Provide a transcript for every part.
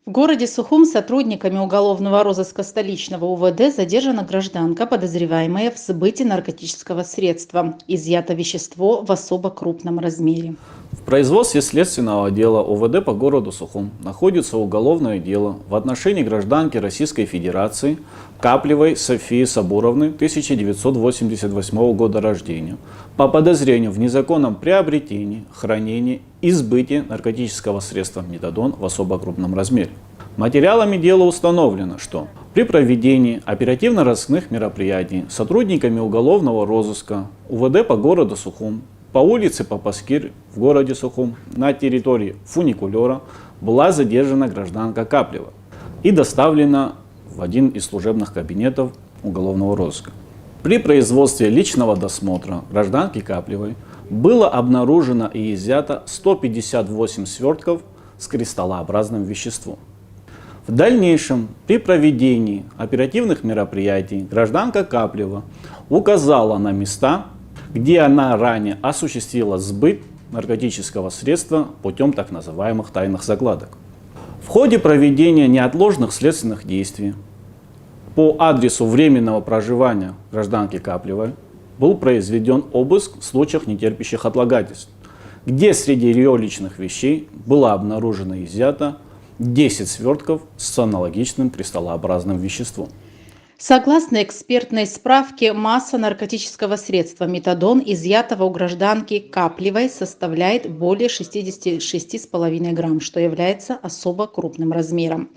В городе Сухум сотрудниками уголовного розыска столичного УВД задержана гражданка, подозреваемая в сбытии наркотического средства. Изъято вещество в особо крупном размере. В производстве следственного отдела УВД по городу Сухум находится уголовное дело в отношении гражданки Российской Федерации Каплевой Софии Сабуровны 1988 года рождения по подозрению в незаконном приобретении, хранении и сбытии наркотического средства метадон в особо крупном размере. Материалами дела установлено, что при проведении оперативно-розыскных мероприятий сотрудниками уголовного розыска УВД по городу Сухум по улице Папаскир в городе Сухум на территории фуникулера была задержана гражданка Каплева и доставлена в один из служебных кабинетов уголовного розыска. При производстве личного досмотра гражданки Каплевой было обнаружено и изъято 158 свертков с кристаллообразным веществом. В дальнейшем, при проведении оперативных мероприятий, гражданка Каплева указала на места, где она ранее осуществила сбыт наркотического средства путем так называемых тайных закладок. В ходе проведения неотложных следственных действий по адресу временного проживания гражданки Каплевой был произведен обыск в случаях, нетерпящих отлагательств, где среди ее личных вещей было обнаружено и изъято 10 свертков с аналогичным кристаллообразным веществом. Согласно экспертной справке, масса наркотического средства метадон, изъятого у гражданки Каплевой, составляет более 66,5 грамм, что является особо крупным размером.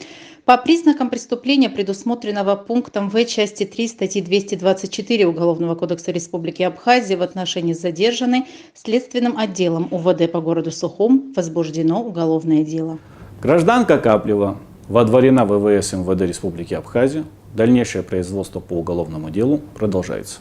По признакам преступления, предусмотренного пунктом В части 3 статьи 224 Уголовного кодекса Республики Абхазия в отношении задержанной следственным отделом УВД по городу Сухум возбуждено уголовное дело. Гражданка Каплева водворена в ВВС МВД Республики Абхазия. Дальнейшее производство по уголовному делу продолжается.